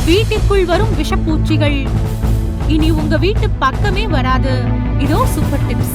வீட்டிற்குள் வரும் விஷப்பூச்சிகள் இனி உங்க வீட்டு பக்கமே வராது. இதோ சூப்பர் டிப்ஸ்.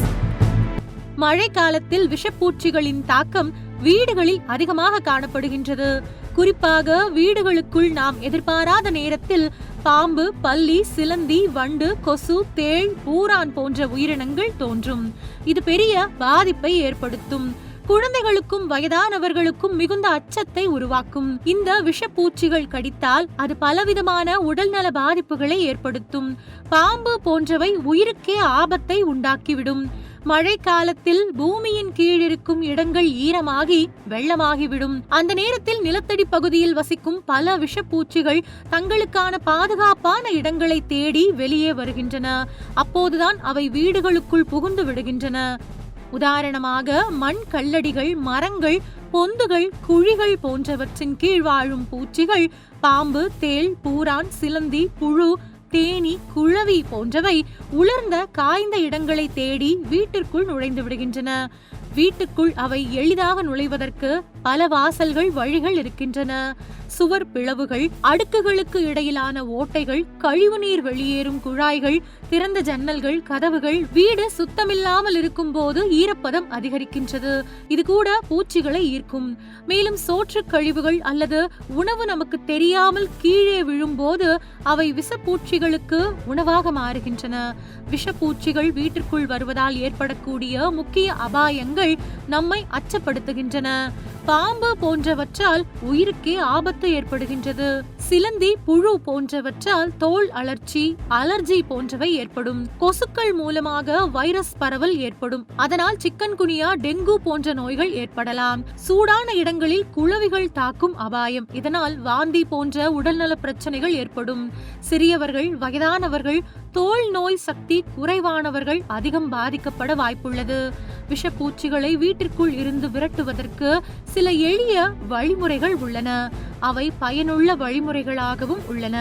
மழை காலத்தில் விஷப்பூச்சிகளின் தாக்கம் வீடுகளில் அதிகமாக காணப்படுகின்றது. குறிப்பாக வீடுகளுக்குள் நாம் எதிர்பாராத நேரத்தில் பாம்பு, பல்லி, சிலந்தி, வண்டு, கொசு, தேள், பூரான் போன்ற உயிரினங்கள் தோன்றும். இது பெரிய பாதிப்பை ஏற்படுத்தும். குழந்தைகளுக்கும் வயதானவர்களுக்கும் மிகுந்த அச்சத்தை உருவாக்கும். இந்த விஷப்பூச்சிகள் கடித்தால் அது பலவிதமான உடல்நல பாதிப்புகளை ஏற்படுத்தும். பாம்பு போன்றவை உயிருக்கே ஆபத்தை உண்டாக்கிவிடும். மழை காலத்தில் பூமியின் கீழ் இருக்கும் இடங்கள் ஈரமாகி வெள்ளமாகிவிடும். அந்த நேரத்தில் நிலத்தடி பகுதியில் வசிக்கும் பல விஷப்பூச்சிகள் தங்களுக்கான பாதுகாப்பான இடங்களை தேடி வெளியே வருகின்றன. அப்போதுதான் அவை வீடுகளுக்குள் புகுந்து விடுகின்றன. உதாரணமாக மண் கல்லடிகள், மரங்கள், பொந்துகள், குழிகள் போன்றவற்றின் கீழ் வாழும் பூச்சிகள் பாம்பு, தேள், பூரான், சிலந்தி, புழு, தேனி, குழவி போன்றவை உலர்ந்த காய்ந்த இடங்களை தேடி வீட்டிற்குள் நுழைந்து விடுகின்றன. வீட்டுக்குள் அவை எளிதாக நுழைவதற்கு பல வாசல்கள், வழிகள் இருக்கின்றன. சுவர் பிளவுகள், அடுக்குகளுக்கு இடையிலான ஓட்டைகள், கழிவுநீர் வெளியேறும் குழாய்கள், திறந்த ஜன்னல்கள், கதவுகள். வீடு சுத்தமில்லாமல் இருக்கும் போது ஈரப்பதம் அதிகரிக்கின்றது. இது கூட பூச்சிகளை ஈர்க்கும். மேலும் சோற்று கழிவுகள் அல்லது உணவு நமக்கு தெரியாமல் கீழே விழும்போது அவை விஷப்பூச்சிகளுக்கு உணவாக மாறுகின்றன. விஷப்பூச்சிகள் வீட்டிற்குள் வருவதால் ஏற்படக்கூடிய முக்கிய அபாயங்கள் நம்மை அச்சப்படுத்துகின்றன. பாம்பு போன்றவற்றால் உயிருக்கே ஆபத்து ஏற்படுகின்றது. சிலந்தி, புழு போன்றவற்றால் தோல் அலர்ஜி போன்றவை ஏற்படும். கொசுக்கள் மூலமாக வைரஸ் பரவல் ஏற்படும். அதனால் சிக்கன்குனியா, டெங்கு போன்ற நோய்கள் ஏற்படலாம். சூடான இடங்களில் குளவிகள் தாக்கும் அபாயம். இதனால் வாந்தி போன்ற உடல்நல பிரச்சனைகள் ஏற்படும். சிறியவர்கள், வயதானவர்கள், தோல் நோய் சக்தி குறைவானவர்கள் அதிகம் பாதிக்கப்பட வாய்ப்புள்ளது. விஷப்பூச்சிகளை வீட்டிற்குள் இருந்து விரட்டுவதற்கு சில எளிய வழிமுறைகள் உள்ளன. அவை பயனுள்ள வழிமுறைகளாகவும் உள்ளன.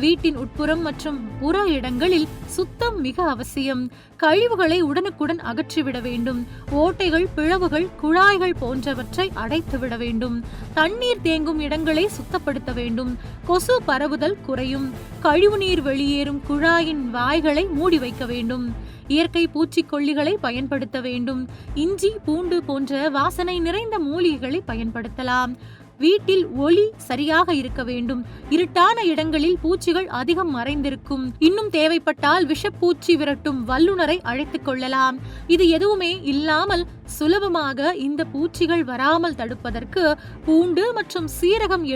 வீட்டின் உட்புறம் மற்றும் புற இடங்களில் சுத்தம் மிக அவசியம். கழிவுகளை உடனுக்குடன் அகற்றிவிட வேண்டும். ஓட்டைகள், பிளவுகள், குழாய்கள் போன்றவற்றை அடைத்துவிட வேண்டும். தண்ணீர் தேங்கும் இடங்களை சுத்தப்படுத்த வேண்டும். கொசு பரவுதல் குறையும். கழிவுநீர் வெளியேறும் குழாயின் வாய்களை மூடி வைக்க வேண்டும். இயற்கை பூச்சிக்கொல்லிகளை பயன்படுத்த வேண்டும். இஞ்சி, பூண்டு போன்ற வாசனை நிறைந்த மூலிகைகளை பயன்படுத்தலாம். வீட்டில் ஒளி சரியாக இருக்க வேண்டும். இருட்டான இடங்களில் பூச்சிகள் அதிகம் மறைந்திருக்கும். இன்னும் தேவைப்பட்டால் விஷப்பூச்சி விரட்டும் வல்லுநரை அழைத்துக் கொள்ளலாம். இது எதுவுமே இல்லாமல் சுலபமாக இந்த பூச்சிகள் வராமல் தடுப்பதற்கு பூண்டு மற்றும் சீரகம்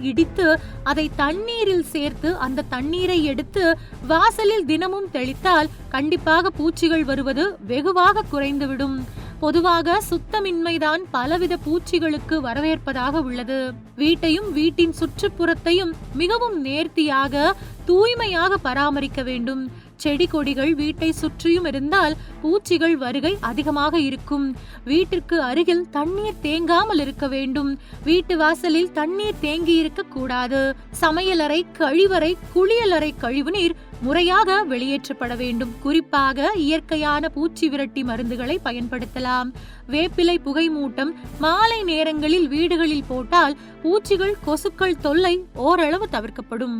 இடித்து அதை தண்ணீரில் சேர்த்து அந்த தண்ணீரை எடுத்து வாசலில் தினமும் தெளித்தால் கண்டிப்பாக பூச்சிகள் வருவது வெகுவாக குறைந்துவிடும். பொதுவாக சுத்தமின்மைதான் பலவித பூச்சிகளுக்கு வரவேற்பதாக உள்ளது. வீட்டையும் வீட்டின் சுற்றுப்புறத்தையும் மிகவும் நேர்த்தியாக, தூய்மையாக பராமரிக்க வேண்டும். செடி கொடிகள் வீட்டை சுற்றியும் இருந்தால் பூச்சிகள் வருகை அதிகமாக இருக்கும். வீட்டிற்கு அருகில் தண்ணீர் தேங்காமல் இருக்க வேண்டும். வீட்டு வாசலில் தண்ணீர் தேங்கி இருக்க கூடாது. சமையலறை, கழிவறை, குளியலறை கழிவுநீர் முறையாக வெளியேற்றப்பட வேண்டும். குறிப்பாக இயற்கையான பூச்சி விரட்டி மருந்துகளை பயன்படுத்தலாம். வேப்பிலை புகை மூட்டம் மாலை நேரங்களில் வீடுகளில் போட்டால் பூச்சிகள், கொசுக்கள் தொல்லை ஓரளவு தவிர்க்கப்படும்.